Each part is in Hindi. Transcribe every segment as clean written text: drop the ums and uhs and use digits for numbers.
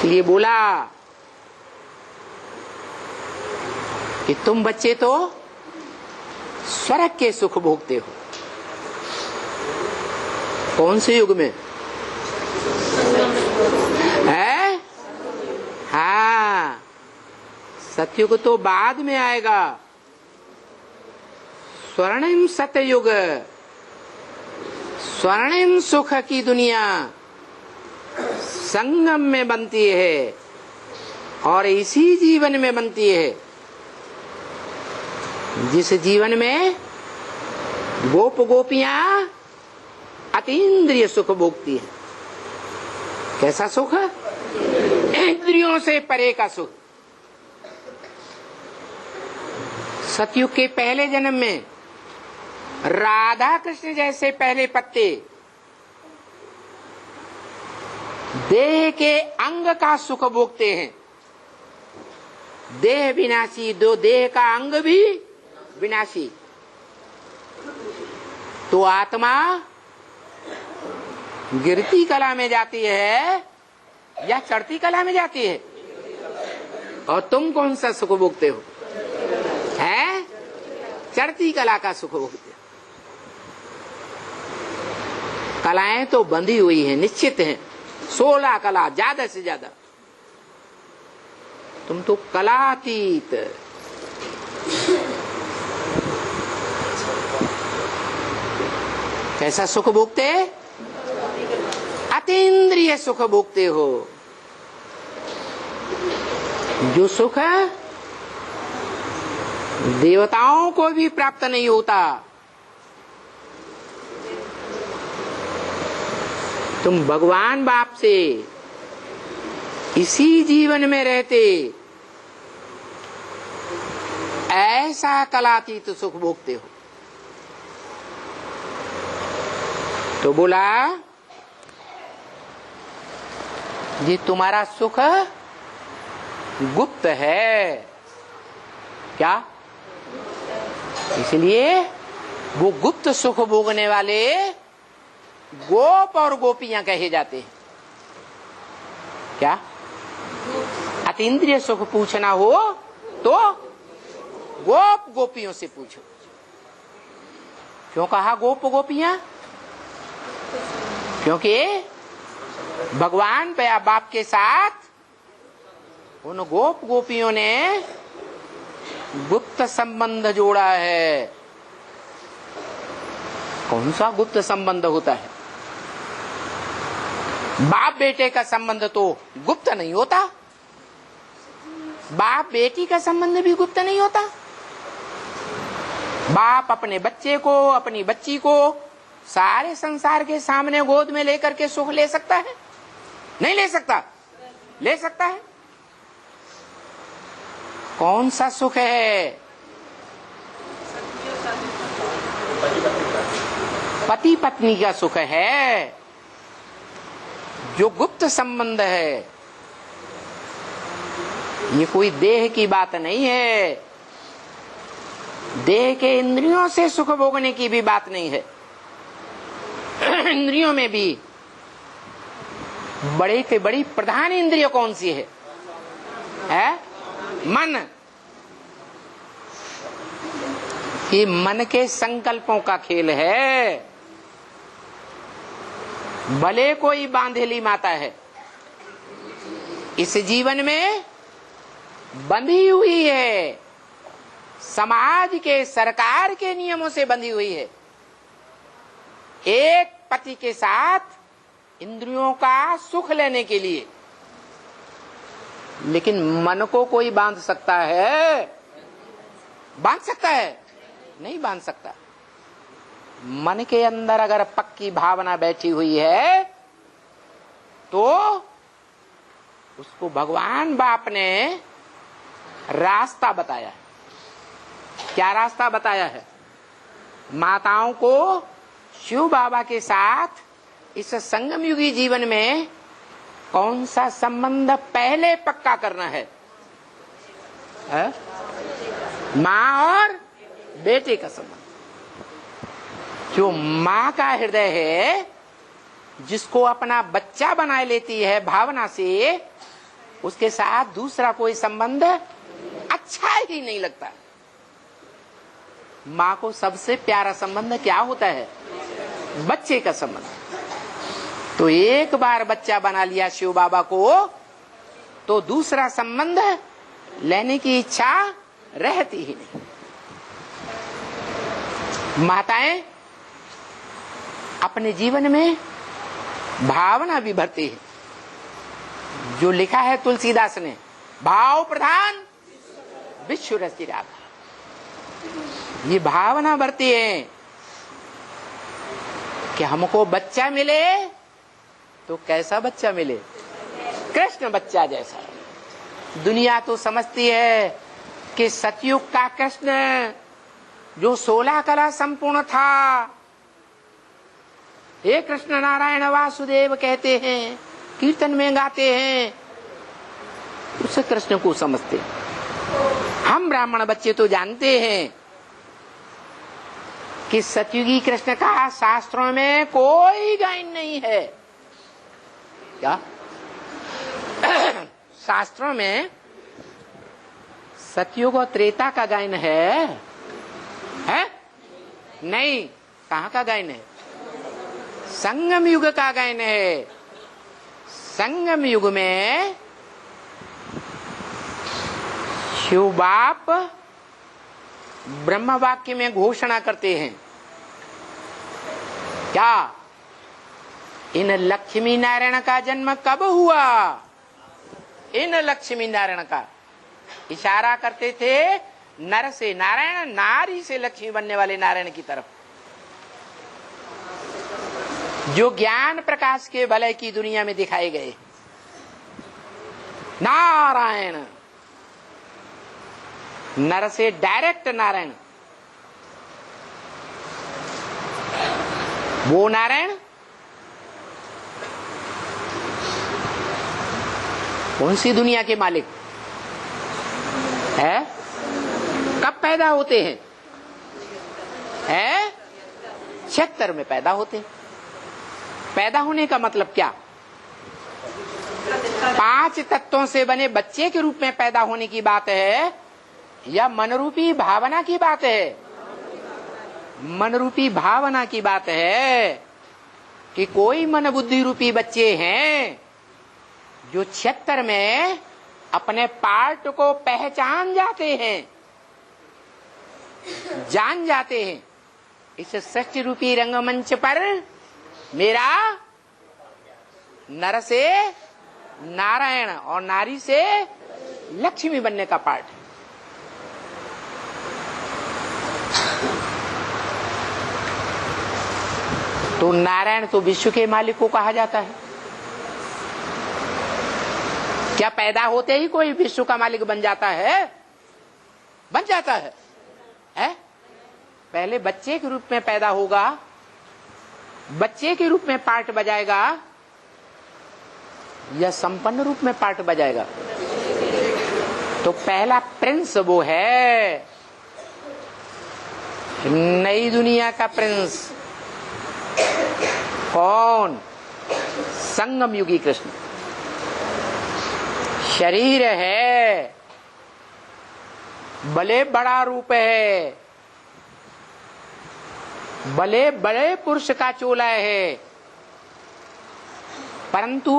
इसलिए बोला कि तुम बच्चे तो स्वर्ग के सुख भोगते हो। कौन से युग में है? हाँ, सतयुग तो बाद में आएगा। स्वर्णिम सतयुग, स्वर्णिम सुख की दुनिया संगम में बनती है और इसी जीवन में बनती है जिस जीवन में गोप गोपियां अतीन्द्रिय सुख भोगती है। कैसा सुख? इंद्रियों से परे का सुख। सतयुग के पहले जन्म में राधा कृष्ण जैसे पहले पत्ते देह के अंग का सुख भोगते हैं। देह विनाशी, दो देह का अंग भी विनाशी। तो आत्मा गिरती कला में जाती है या चढ़ती कला में जाती है? और तुम कौन सा सुख भोगते हो? है चढ़ती कला का सुख भोगते हो। कलाएं तो बंधी हुई हैं, निश्चित हैं, 16 कला ज्यादा से ज्यादा। तुम तो कलातीत। कैसा सुख भोगते? अतीन्द्रिय सुख भोगते हो। जो सुख देवताओं को भी प्राप्त नहीं होता। तुम भगवान बाप से इसी जीवन में रहते ऐसा कलातीत सुख भोगते हो। तो बोला ये तुम्हारा सुख गुप्त है। क्या? इसलिए वो गुप्त सुख भोगने वाले गोप और गोपियां कहे जाते हैं। क्या? अतीन्द्रिय सुख पूछना हो तो गोप गोपियों से पूछो। क्यों कहा गोप गोपियां? क्योंकि भगवान बाप के साथ उन गोप गोपियों ने गुप्त संबंध जोड़ा है। कौन सा गुप्त संबंध होता है? बाप बेटे का संबंध तो गुप्त नहीं होता। बाप बेटी का संबंध भी गुप्त नहीं होता। बाप अपने बच्चे को, अपनी बच्ची को सारे संसार के सामने गोद में लेकर के सुख ले सकता है? नहीं ले सकता। ले सकता है। कौन सा सुख है? पति पत्नी का सुख है, जो गुप्त संबंध है। ये कोई देह की बात नहीं है। देह के इंद्रियों से सुख भोगने की भी बात नहीं है। इंद्रियों में भी बड़े से बड़ी प्रधान इंद्रिय कौन सी है? मन। ये मन के संकल्पों का खेल है। भले कोई बांधेली माता है, इस जीवन में बंधी हुई है, समाज के, सरकार के नियमों से बंधी हुई है। एक पति के साथ इंद्रियों का सुख लेने के लिए। लेकिन मन को कोई बांध सकता है? बांध सकता है? नहीं बांध सकता। मन के अंदर अगर पक्की भावना बैठी हुई है तो उसको भगवान बाप ने रास्ता बताया है। क्या रास्ता बताया है? माताओं को शिव बाबा के साथ इस संगम युगी जीवन में कौन सा संबंध पहले पक्का करना है? माँ और बेटे का संबंध। जो माँ का हृदय है, जिसको अपना बच्चा बना लेती है भावना से, उसके साथ दूसरा कोई संबंध अच्छा ही नहीं लगता। माँ को सबसे प्यारा संबंध क्या होता है? बच्चे का संबंध। तो एक बार बच्चा बना लिया शिव बाबा को, तो दूसरा संबंध लेने की इच्छा रहती ही नहीं। माताएं अपने जीवन में भावना भी भरती है। जो लिखा है तुलसीदास ने, भाव प्रधान विश्व रचि राधा। ये भावना भरती है कि हमको बच्चा मिले तो कैसा बच्चा मिले? कृष्ण बच्चा जैसा। दुनिया तो समझती है कि सतयुग का कृष्ण जो 16 कला संपूर्ण था, हे कृष्ण नारायण वासुदेव कहते हैं, कीर्तन में गाते हैं, उस कृष्ण को समझते। हम ब्राह्मण बच्चे तो जानते हैं कि सतयुगी कृष्ण का शास्त्रों में कोई गायन नहीं है। क्या शास्त्रों में सतयुग और त्रेता का गायन है? नहीं। कहाँ का गायन है? संगम युग का गायन है। संगम युग में शिव बाप ब्रह्म वाक्य में घोषणा करते हैं, क्या इन लक्ष्मी नारायण का जन्म कब हुआ? इन लक्ष्मी नारायण का इशारा करते थे नर से नारायण, नारी से लक्ष्मी बनने वाले नारायण की तरफ। जो ज्ञान प्रकाश के भले की दुनिया में दिखाए गए नारायण, नर से डायरेक्ट नारायण, वो नारायण कौन सी दुनिया के मालिक है? कब पैदा होते हैं? 76 में पैदा होते हैं। पैदा होने का मतलब क्या? 5 तत्वों से बने बच्चे के रूप में पैदा होने की बात है या मनरूपी भावना की बात है? मनरूपी भावना की बात है कि कोई मन बुद्धि रूपी बच्चे हैं जो 76 में अपने पार्ट को पहचान जाते हैं, जान जाते हैं। इस सृष्टि रूपी रंगमंच पर मेरा नर से नारायण और नारी से लक्ष्मी बनने का पार्ट है। तो नारायण तो विश्व के मालिक को कहा जाता है। क्या पैदा होते ही कोई विश्व का मालिक बन जाता है? बन जाता है? पहले बच्चे के रूप में पैदा होगा, बच्चे के रूप में पार्ट बजाएगा या संपन्न रूप में पार्ट बजाएगा? तो पहला प्रिंस वो है, नई दुनिया का प्रिंस। कौन? संगम युगी कृष्ण। शरीर है, भले बड़ा रूप है, भले बड़े पुरुष का चोला है, परंतु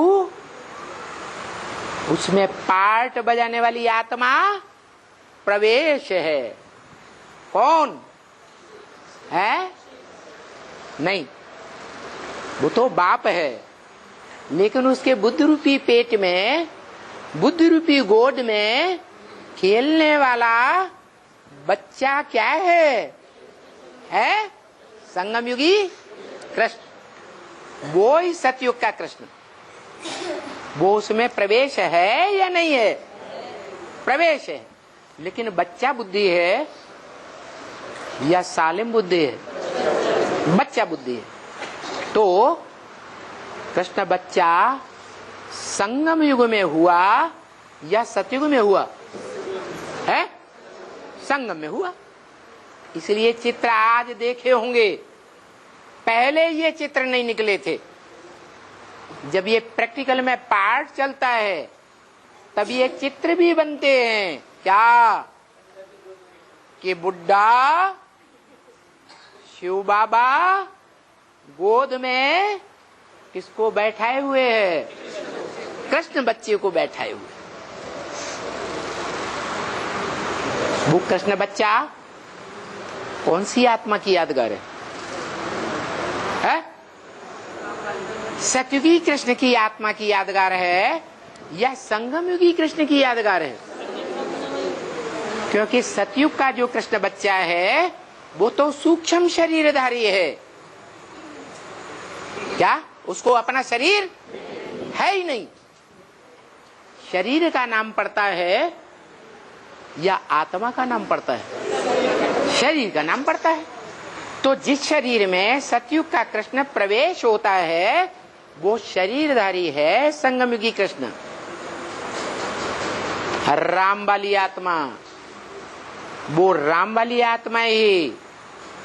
उसमें पार्ट बजाने वाली आत्मा प्रवेश है। कौन है? नहीं, वो तो बाप है, लेकिन उसके बुद्धि रूपी पेट में, बुद्धि रूपी गोद में खेलने वाला बच्चा क्या है? संगम युगी कृष्ण। वो ही सतयुग का कृष्ण। वो उसमें प्रवेश है या नहीं है? प्रवेश है, लेकिन बच्चा बुद्धि है या सालिम बुद्धि है? बच्चा बुद्धि है। तो कृष्ण बच्चा संगम युग में हुआ या सतयुग में हुआ? संगम में हुआ। इसलिए चित्र आज देखे होंगे, पहले ये चित्र नहीं निकले थे। जब ये प्रैक्टिकल में पार्ट चलता है तब ये चित्र भी बनते हैं क्या कि बुड्ढा शिव बाबा गोद में किसको बैठाए हुए है? कृष्ण बच्चे को बैठाए हुए। वो कृष्ण बच्चा कौन सी आत्मा की यादगार है? सतयुगी कृष्ण की आत्मा की यादगार है या संगम युगी कृष्ण की यादगार है? क्योंकि सतयुग का जो कृष्ण बच्चा है वो तो सूक्ष्म शरीरधारी है। क्या उसको अपना शरीर है ही नहीं? शरीर का नाम पड़ता है या आत्मा का नाम पड़ता है? शरीर का नाम पड़ता है। तो जिस शरीर में सतयुग का कृष्ण प्रवेश होता है वो शरीरधारी है संगमयुगी कृष्ण। राम वाली आत्मा, वो राम वाली आत्मा ही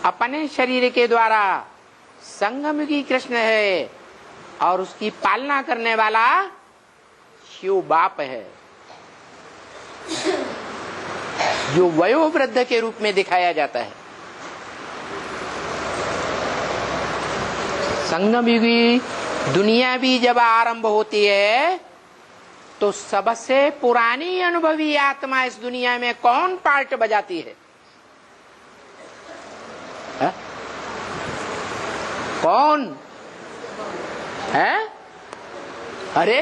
अपने शरीर के द्वारा संगमयुगी कृष्ण है और उसकी पालना करने वाला शिव बाप है, जो वयोवृद्ध के रूप में दिखाया जाता है। संगमयुगी दुनिया भी जब आरंभ होती है तो सबसे पुरानी अनुभवी आत्मा इस दुनिया में कौन पार्ट बजाती है? कौन है? अरे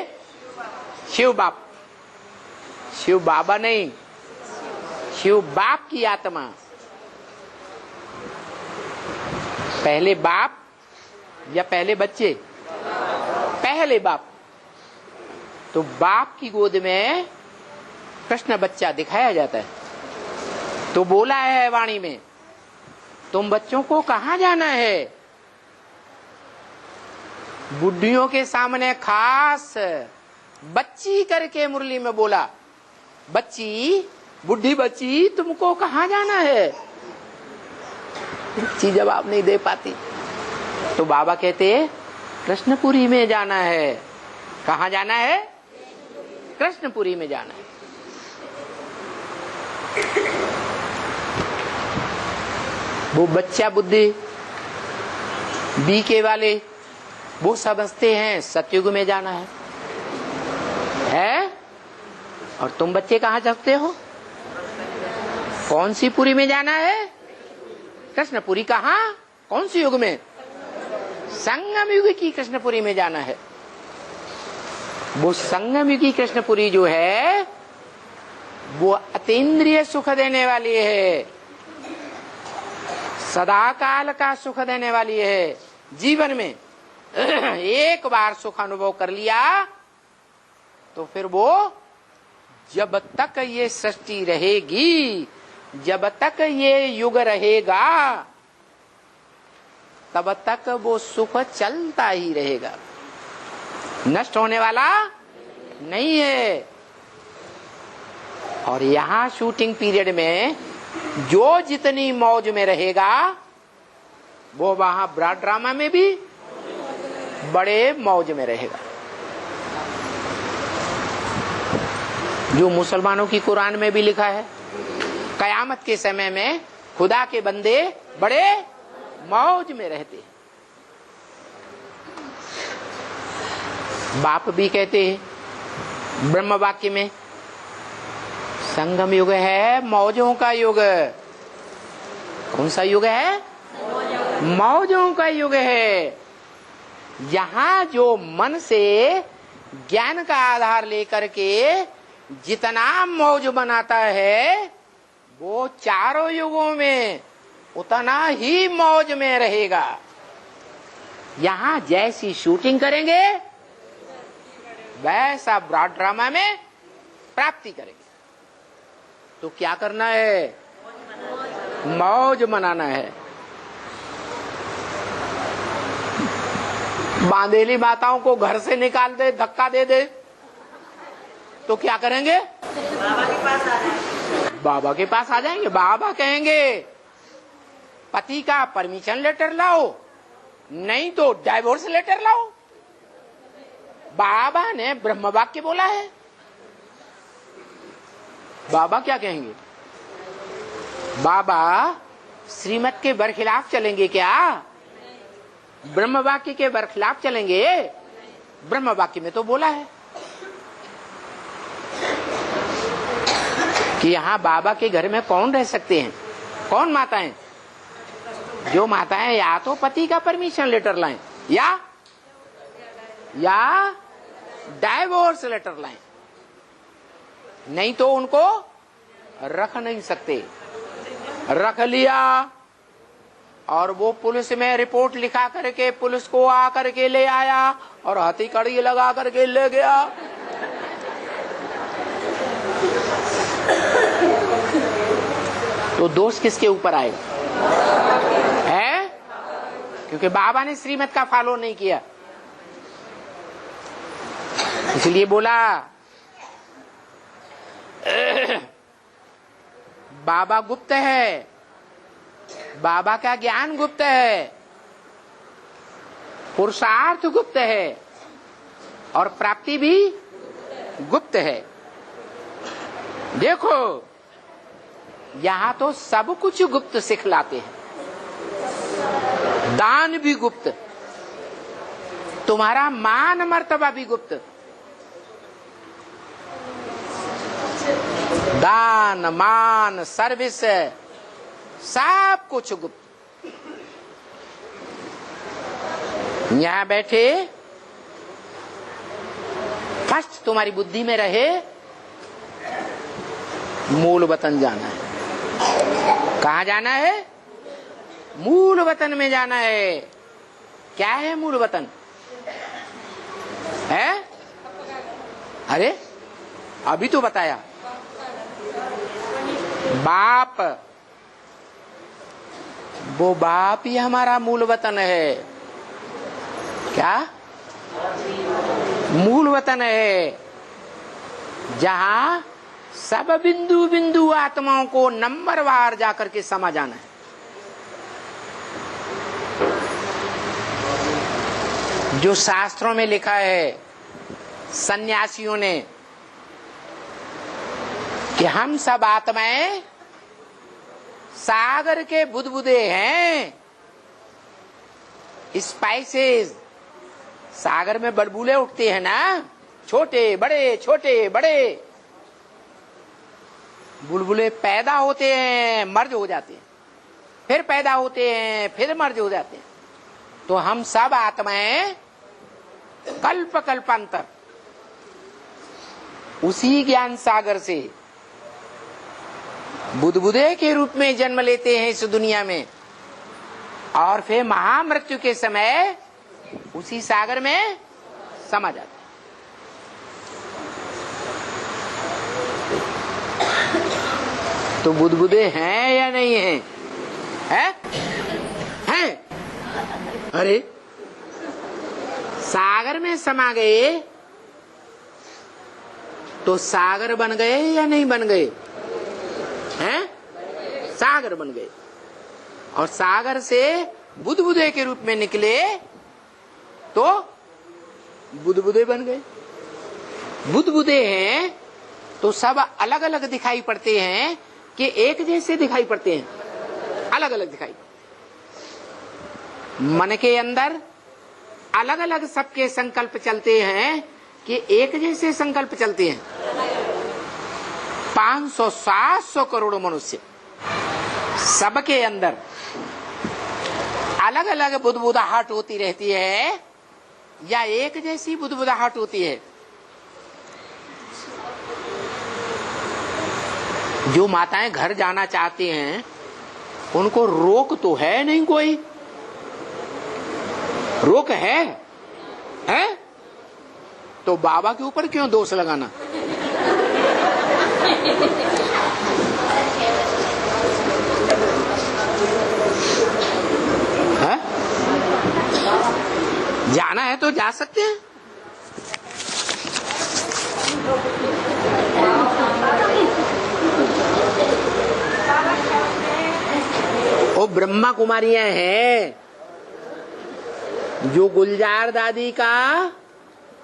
शिव बाप, शिव बाबा नहीं, शिव बाप की आत्मा। पहले बाप या पहले बच्चे? पहले बाप। तो बाप की गोद में कृष्ण बच्चा दिखाया जाता है। तो बोला है वाणी में, तुम बच्चों को कहां जाना है? बुढ़ियों के सामने खास बच्ची करके मुरली में बोला, बच्ची, बुढ़ी बच्ची, तुमको कहां जाना है? बच्ची जवाब नहीं दे पाती तो बाबा कहते कृष्णपुरी में जाना है। कहां जाना है? कृष्णपुरी में जाना है। वो बच्चा बुद्धि बीके वाले वो समझते हैं सतयुग में जाना है? और तुम बच्चे कहां चलते हो? कौन सी पुरी में जाना है? कृष्णपुरी। कहां? कौन सी युग में? संगम युग की कृष्णपुरी में जाना है। वो संगम युग की कृष्णपुरी जो है वो अतीन्द्रिय सुख देने वाली है, सदा काल का सुख देने वाली है। जीवन में एक बार सुख अनुभव कर लिया तो फिर वो जब तक ये सृष्टि रहेगी, जब तक ये युग रहेगा, तब तक वो सुख चलता ही रहेगा, नष्ट होने वाला नहीं है। और यहाँ शूटिंग पीरियड में जो जितनी मौज में रहेगा वो वहां ब्रॉड ड्रामा में भी बड़े मौज में रहेगा। जो मुसलमानों की कुरान में भी लिखा है, कयामत के समय में खुदा के बंदे बड़े मौज में रहते हैं। बाप भी कहते हैं ब्रह्म वाक्य में, संगम युग है मौजों का युग। कौन सा युग है? मौजों का युग है। यहाँ जो मन से ज्ञान का आधार लेकर के जितना मौज बनाता है वो चारों युगों में उतना ही मौज में रहेगा। यहाँ जैसी शूटिंग करेंगे वैसा ब्रॉड ड्रामा में प्राप्ति करेंगे। तो क्या करना है? मौज मनाना है। बांधेली माताओं को घर से निकाल दे, धक्का दे दे तो क्या करेंगे? बाबा के पास आ जाएंगे। बाबा के पास आ जाएंगे। बाबा कहेंगे पति का परमिशन लेटर लाओ, नहीं तो डाइवोर्स लेटर लाओ। बाबा ने ब्रह्म वाक्य बोला है, बाबा क्या कहेंगे? बाबा श्रीमत के बरखिलाफ चलेंगे क्या? ब्रह्म वाक्य के बरखिलाफ चलेंगे? ब्रह्म वाक्य में तो बोला है कि यहाँ बाबा के घर में कौन रह सकते हैं? कौन माताएं? जो माताएं या तो पति का परमिशन लेटर लाएं या डाइवोर्स लेटर लाएं, नहीं तो उनको रख नहीं सकते। रख लिया और वो पुलिस में रिपोर्ट लिखा करके पुलिस को आकर के ले आया और हथी कड़ी लगा करके ले गया। तो दोष किसके ऊपर आएगा? है? क्योंकि बाबा ने श्रीमत का फॉलो नहीं किया, इसलिए बोला बाबा गुप्त है, बाबा का ज्ञान गुप्त है, पुरुषार्थ गुप्त है और प्राप्ति भी गुप्त है। देखो यहां तो सब कुछ गुप्त सिखलाते हैं, दान भी गुप्त, तुम्हारा मान मर्तबा भी गुप्त, दान मान सर्विस सब कुछ गुप्त। यहां बैठे फर्स्ट तुम्हारी बुद्धि में रहे मूल वतन जाना है। कहाँ जाना है? मूल वतन में जाना है। क्या है मूल वतन? है? अरे अभी तो बताया, बाप, वो बाप ही हमारा मूल वतन है। क्या? मूल वतन है जहां सब बिंदु बिंदु आत्माओं को नंबरवार जाकर के समा जाना है। जो शास्त्रों में लिखा है सन्यासियों ने कि हम सब आत्माएं सागर के बुदबुदे हैं, स्पाइसेस। सागर में बड़बुले उठते हैं ना, छोटे बड़े बुलबुले पैदा होते हैं, मर्ज हो जाते हैं, फिर पैदा होते हैं, फिर मर्ज हो जाते हैं। तो हम सब आत्माएं कल्प कल्पांतर उसी ज्ञान सागर से बुदबुदे के रूप में जन्म लेते हैं इस दुनिया में, और फिर महामृत्यु के समय उसी सागर में समा जाते हैं। तो बुदबुदे हैं या नहीं हैं? हैं? अरे सागर में समा गए तो सागर बन गए या नहीं बन गए? हैं? सागर बन गए, और सागर से बुदबुदे के रूप में निकले तो बुदबुदे बन गए। बुदबुदे हैं तो सब अलग अलग दिखाई पड़ते हैं कि एक जैसे दिखाई पड़ते हैं? अलग अलग दिखाई। मन के अंदर अलग अलग सबके संकल्प चलते हैं कि एक जैसे संकल्प चलते हैं? 500-700 करोड़ मनुष्य, सबके अंदर अलग अलग बुदबुदाहट होती रहती है या एक जैसी बुदबुदाहट होती है? जो माताएं घर जाना चाहती हैं उनको रोक तो है नहीं, कोई रोक है? तो बाबा के ऊपर क्यों दोष लगाना? है? जाना है तो जा सकते हैं। वो ब्रह्मा कुमारियां हैं जो गुलजार दादी का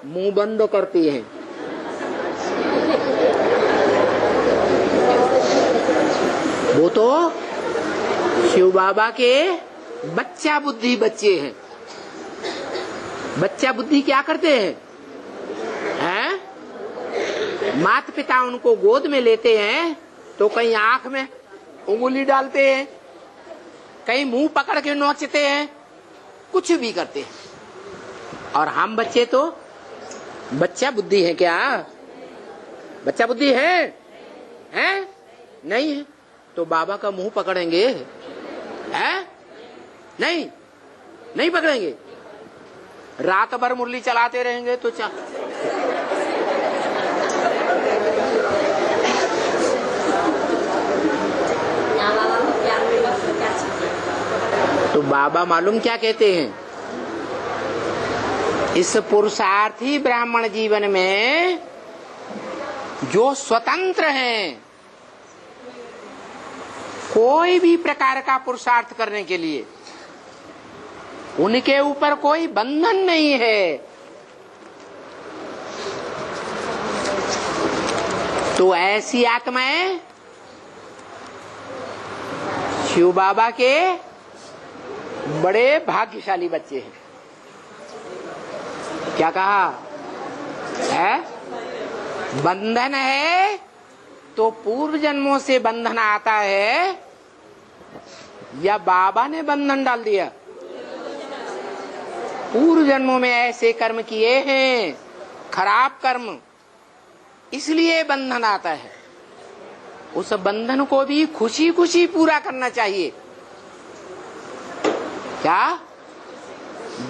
मुंह बंद करती हैं। वो तो शिव बाबा के बच्चा बुद्धि बच्चे हैं। बच्चा बुद्धि क्या करते हैं? माता पिता उनको गोद में लेते हैं तो कहीं आंख में उंगली डालते हैं, कहीं मुंह पकड़ के नोचते हैं, कुछ भी करते हैं। और हम बच्चे तो बच्चा बुद्धि है क्या? बच्चा बुद्धि है? नहीं है तो बाबा का मुंह पकड़ेंगे? हैं? नहीं पकड़ेंगे। रात भर मुरली चलाते रहेंगे तो तो बाबा मालूम क्या कहते हैं? इस पुरुषार्थी ब्राह्मण जीवन में जो स्वतंत्र हैं, कोई भी प्रकार का पुरुषार्थ करने के लिए उनके ऊपर कोई बंधन नहीं है, तो ऐसी आत्माएं शिव बाबा के बड़े भाग्यशाली बच्चे हैं। क्या कहा है? बंधन है तो पूर्व जन्मों से बंधन आता है या बाबा ने बंधन डाल दिया? पूर्व जन्मों में ऐसे कर्म किए हैं, खराब कर्म, इसलिए बंधन आता है। उस बंधन को भी खुशी खुशी पूरा करना चाहिए। क्या?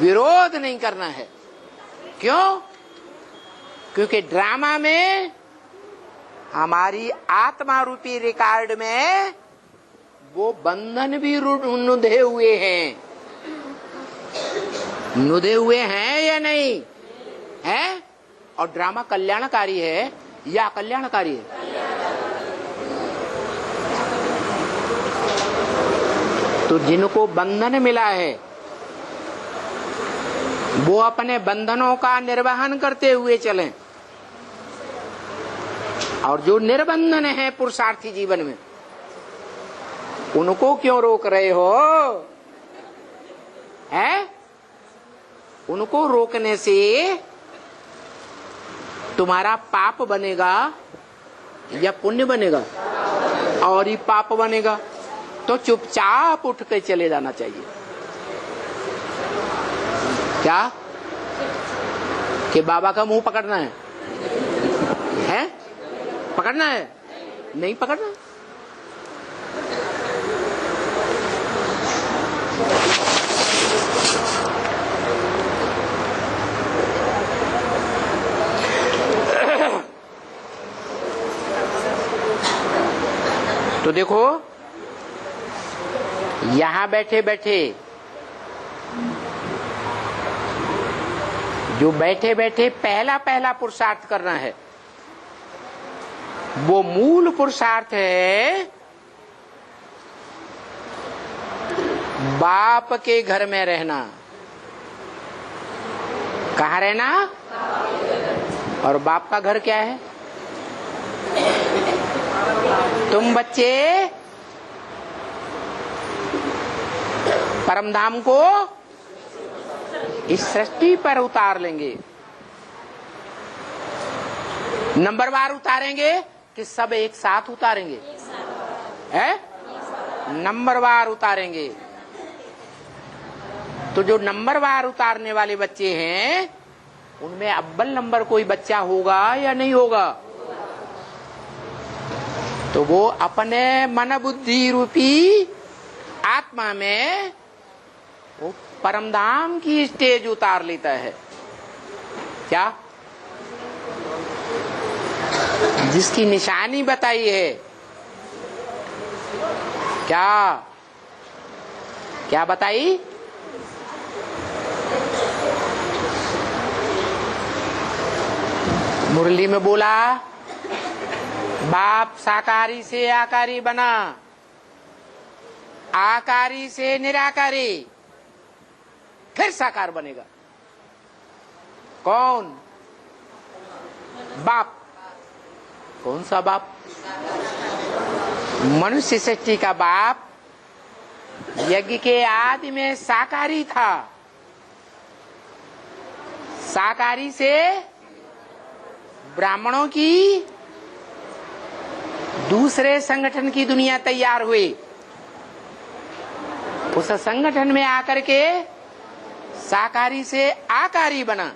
विरोध नहीं करना है। क्यों? क्योंकि ड्रामा में हमारी आत्मा रूपी रिकॉर्ड में वो बंधन भी नुदे हुए हैं। नुदे हुए हैं या नहीं है? और ड्रामा कल्याणकारी है या अकल्याणकारी है? तो जिनको बंधन मिला है वो अपने बंधनों का निर्वहन करते हुए चलें, और जो निर्बंधन है पुरुषार्थी जीवन में उनको क्यों रोक रहे हो? है? उनको रोकने से तुम्हारा पाप बनेगा या पुण्य बनेगा? और ही पाप बनेगा। तो चुपचाप उठ के चले जाना चाहिए। क्या? कि बाबा का मुंह पकड़ना है? पकड़ना है? नहीं पकड़ना। तो देखो, यहां बैठे बैठे जो बैठे बैठे पहला पहला पुरुषार्थ करना है वो मूल पुरुषार्थ है बाप के घर में रहना। कहाँ रहना? और बाप का घर क्या है? तुम बच्चे परमधाम को इस सृष्टि पर उतार लेंगे। नंबरवार उतारेंगे कि सब एक साथ उतारेंगे? नंबरवार उतारेंगे। तो जो नंबरवार उतारने वाले बच्चे हैं उनमें अव्वल नंबर कोई बच्चा होगा या नहीं होगा? तो वो अपने मन बुद्धि रूपी आत्मा में वो परमधाम की स्टेज उतार लेता है। क्या? जिसकी निशानी बताई है। क्या बताई? मुरली में बोला बाप साकारी से आकारी बना, आकारी से निराकारी, फिर साकार बनेगा। कौन? बाप। कौन सा बाप? मनुष्य सृष्टि का बाप यज्ञ के आदि में शाकाहारी था। शाकाहारी से ब्राह्मणों की दूसरे संगठन की दुनिया तैयार हुई। उस संगठन में आकर के शाकाहारी से आकारी बना,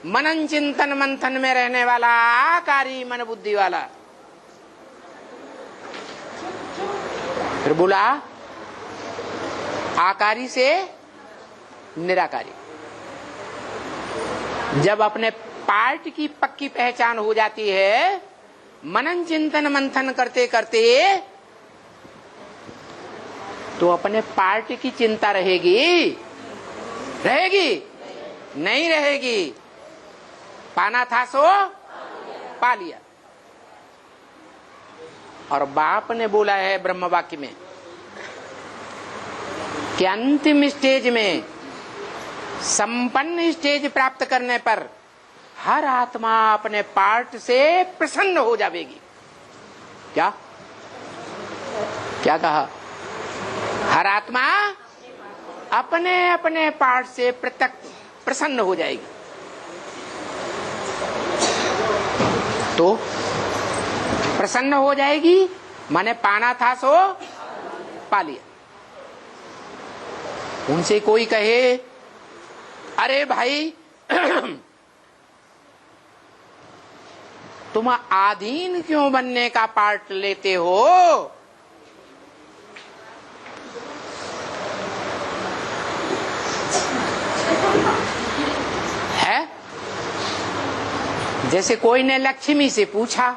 मनन चिंतन मंथन में रहने वाला आकारी मन बुद्धि वाला। फिर बोला आकारी से निराकारी। जब अपने पार्ट की पक्की पहचान हो जाती है, मनन चिंतन मंथन करते करते, तो अपने पार्ट की चिंता रहेगी? रहेगी? नहीं रहेगी। पाना था सो पा लिया। और बाप ने बोला है ब्रह्म वाक्य में कि अंतिम स्टेज में, संपन्न स्टेज प्राप्त करने पर हर आत्मा अपने पार्ट से प्रसन्न हो जाएगी। क्या क्या कहा? हर आत्मा अपने अपने पार्ट से प्रसन्न हो जाएगी। तो प्रसन्न हो जाएगी माने पाना था सो पा लिया। उनसे कोई कहे अरे भाई तुम आधीन क्यों बनने का पार्ट लेते हो? है? जैसे कोई ने लक्ष्मी से पूछा,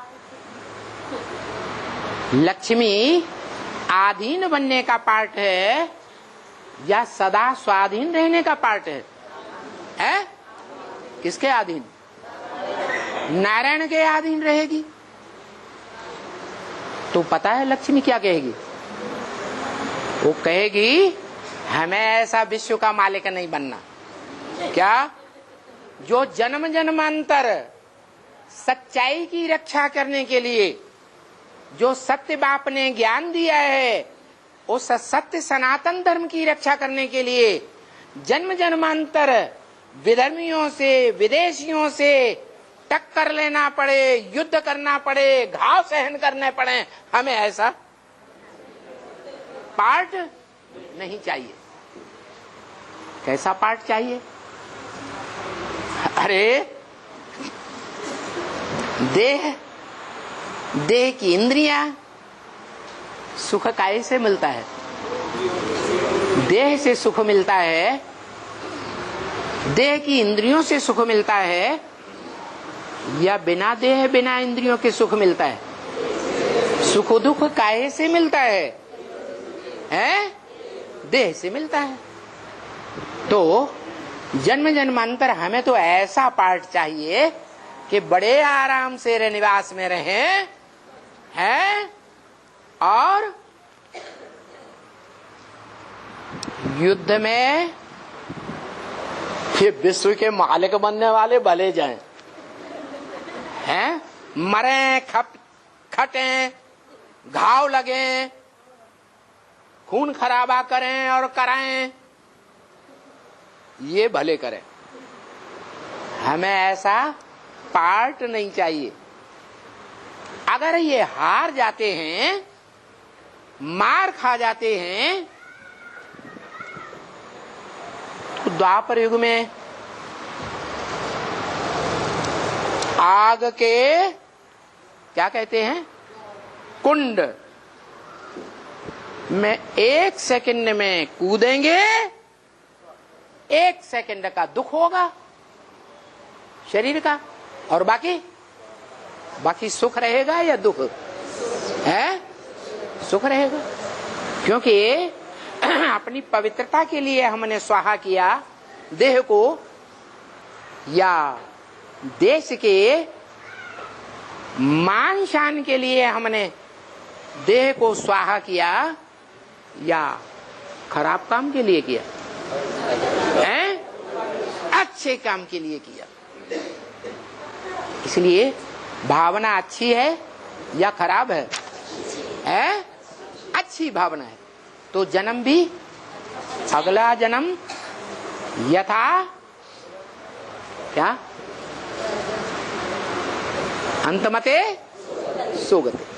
लक्ष्मी आधीन बनने का पार्ट है या सदा स्वाधीन रहने का पार्ट है? है? किसके अधीन? नारायण के अधीन रहेगी। तो पता है लक्ष्मी क्या कहेगी? वो कहेगी हमें ऐसा विश्व का मालिक नहीं बनना। क्या? जो जन्म जन्मांतर सच्चाई की रक्षा करने के लिए जो सत्य बाप ने ज्ञान दिया है, उस सत्य सनातन धर्म की रक्षा करने के लिए जन्म जन्मांतर विधर्मियों से, विदेशियों से टक्कर लेना पड़े, युद्ध करना पड़े, घाव सहन करने पड़े, हमें ऐसा पार्ट नहीं चाहिए। कैसा पार्ट चाहिए? अरे देह की इंद्रियां सुख काय से मिलता है? देह से सुख मिलता है, देह की इंद्रियों से सुख मिलता है, या बिना देह बिना इंद्रियों के सुख मिलता है? सुख दुख काहे से मिलता है? हैं? देह से मिलता है। तो जन्म जन्मांतर हमें तो ऐसा पार्ट चाहिए कि बड़े आराम से निवास में रहें, हैं? और युद्ध में ये विश्व के मालिक बनने वाले भले जाएं, हैं? मरे, खटें, घाव लगे, खून खराबा करें और कराएं, ये भले करें। हमें ऐसा पार्ट नहीं चाहिए। अगर ये हार जाते हैं, मार खा जाते हैं, तो द्वापर युग में आग के क्या कहते हैं, कुंड में 1 सेकंड में कूदेंगे, 1 सेकंड का दुख होगा शरीर का, और बाकी सुख रहेगा या दुख है? सुख रहेगा, क्योंकि अपनी पवित्रता के लिए हमने स्वाहा किया देह को, या देश के मान शान के लिए हमने देह को स्वाहा किया, या खराब काम के लिए किया है? अच्छे काम के लिए किया। इसलिए भावना अच्छी है या खराब है? अच्छी भावना है तो जन्म भी, अगला जन्म यथा क्या अंतमते सुगते।